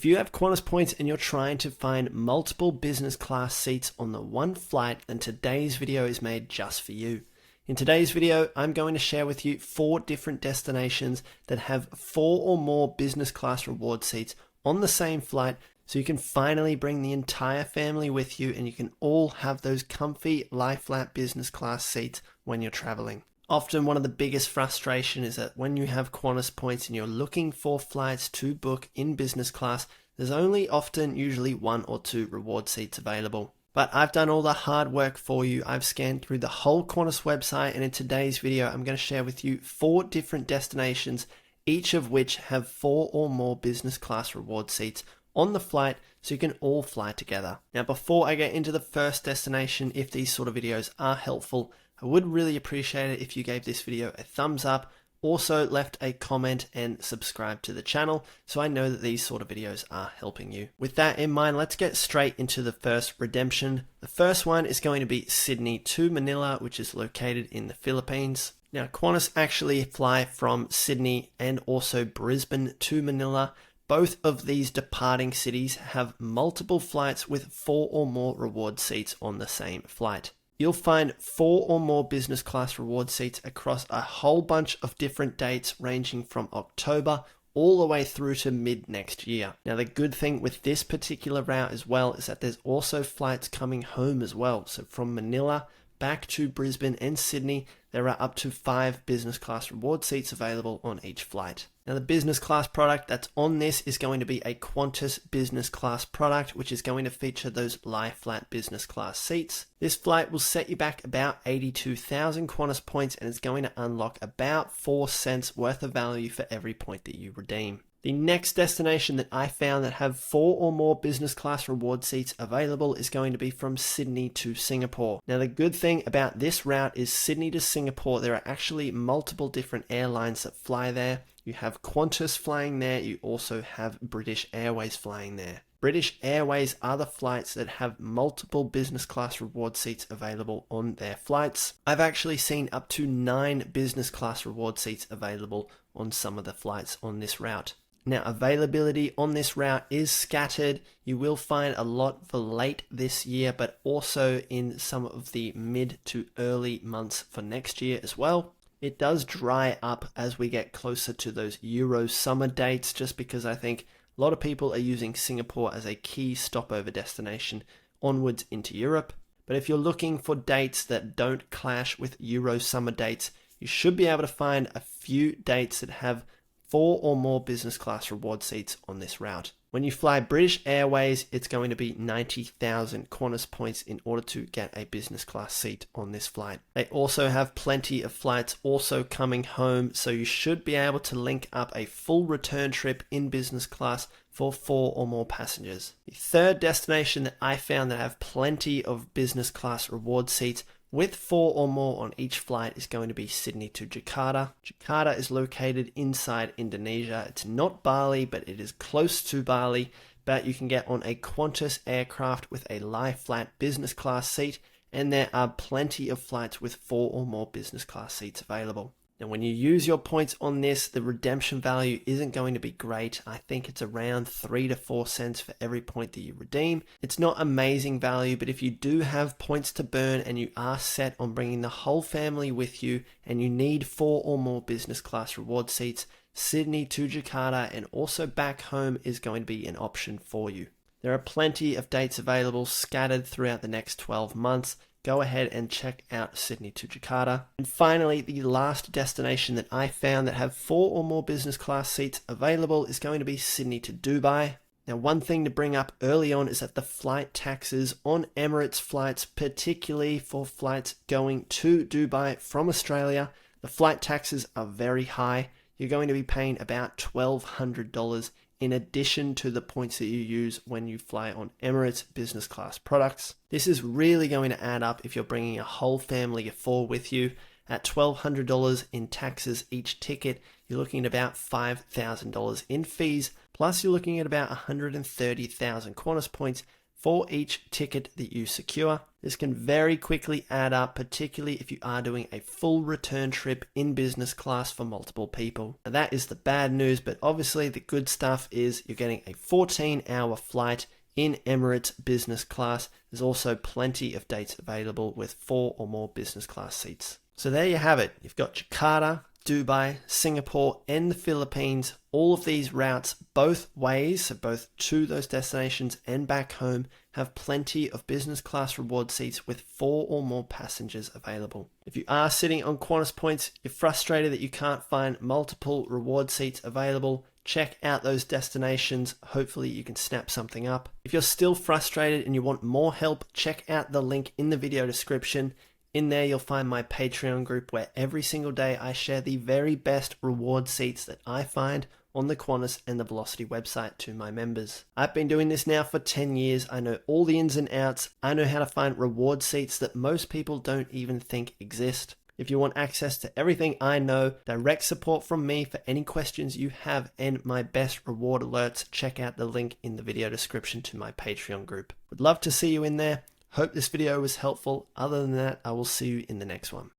If you have Qantas points and you're trying to find multiple business class seats on the one flight, then today's video is made just for you. In today's video, I'm going to share with you 4 different destinations that have 4 or more business class reward seats on the same flight, so you can finally bring the entire family with you and you can all have those comfy lie flat business class seats when you're traveling. Often one of the biggest frustration is that when you have Qantas points and you're looking for flights to book in business class, there's only usually 1 or 2 reward seats available. But I've done all the hard work for you. I've scanned through the whole Qantas website, and in today's video, I'm going to share with you 4 different destinations, each of which have 4 or more business class reward seats on the flight, so you can all fly together. Now, before I get into the first destination, if these sort of videos are helpful, I would really appreciate it if you gave this video a thumbs up, also left a comment and subscribe to the channel so I know that these sort of videos are helping you. With that in mind, let's get straight into the first redemption. The first one is going to be Sydney to Manila, which is located in the Philippines. Now, Qantas actually fly from Sydney and also Brisbane to Manila. Both of these departing cities have multiple flights with 4 or more reward seats on the same flight. You'll find 4 or more business class reward seats across a whole bunch of different dates ranging from October all the way through to mid next year. Now, the good thing with this particular route as well is that there's also flights coming home as well. So from Manila back to Brisbane and Sydney, there are up to 5 business class reward seats available on each flight. Now, the business class product that's on this is going to be a Qantas business class product, which is going to feature those lie flat business class seats. This flight will set you back about 82,000 Qantas points, and it's going to unlock about 4 cents worth of value for every point that you redeem. The next destination that I found that have 4 or more business class reward seats available is going to be from Sydney to Singapore. Now, the good thing about this route is Sydney to Singapore, there are actually multiple different airlines that fly there. You have Qantas flying there, you also have British Airways flying there. British Airways are the flights that have multiple business class reward seats available on their flights. I've actually seen up to 9 business class reward seats available on some of the flights on this route. Now, availability on this route is scattered. You will find a lot for late this year, but also in some of the mid to early months for next year as well. It does dry up as we get closer to those Euro summer dates, just because I think a lot of people are using Singapore as a key stopover destination onwards into Europe. But if you're looking for dates that don't clash with Euro summer dates, you should be able to find a few dates that have 4 or more business class reward seats on this route. When you fly British Airways, it's going to be 90,000 Qantas points in order to get a business class seat on this flight. They also have plenty of flights also coming home, so you should be able to link up a full return trip in business class for 4 or more passengers. The third destination that I found that have plenty of business class reward seats with 4 or more on each flight is going to be Sydney to Jakarta. Jakarta is located inside Indonesia. It's not Bali, but it is close to Bali. But you can get on a Qantas aircraft with a lie flat business class seat, and there are plenty of flights with 4 or more business class seats available. Now, when you use your points on this, the redemption value isn't going to be great. I think it's around 3 to 4 cents for every point that you redeem. It's not amazing value, but if you do have points to burn and you are set on bringing the whole family with you and you need 4 or more business class reward seats, Sydney to Jakarta and also back home is going to be an option for you. There are plenty of dates available scattered throughout the next 12 months. Go ahead and check out Sydney to Jakarta. And finally, the last destination that I found that have 4 or more business class seats available is going to be Sydney to Dubai. Now, one thing to bring up early on is that the flight taxes on Emirates flights, particularly for flights going to Dubai from Australia, the flight taxes are very high. You're going to be paying about $1,200 in addition to the points that you use when you fly on Emirates business class products. This is really going to add up if you're bringing a whole family of 4 with you. At $1,200 in taxes each ticket, you're looking at about $5,000 in fees, plus you're looking at about 130,000 Qantas points for each ticket that you secure. This can very quickly add up, particularly if you are doing a full return trip in business class for multiple people. Now that is the bad news, but obviously the good stuff is you're getting a 14-hour flight in Emirates business class. There's also plenty of dates available with 4 or more business class seats. So there you have it. You've got Jakarta, Dubai, Singapore, and the Philippines. All of these routes both ways, so both to those destinations and back home, have plenty of business class reward seats with 4 or more passengers available. If you are sitting on Qantas points, you're frustrated that you can't find multiple reward seats available, check out those destinations. Hopefully you can snap something up. If you're still frustrated and you want more help, check out the link in the video description. In there, you'll find my Patreon group where every single day I share the very best reward seats that I find on the Qantas and the Velocity website to my members. I've been doing this now for 10 years. I know all the ins and outs. I know how to find reward seats that most people don't even think exist. If you want access to everything I know, direct support from me for any questions you have, and my best reward alerts, check out the link in the video description to my Patreon group. Would love to see you in there. Hope this video was helpful. Other than that, I will see you in the next one.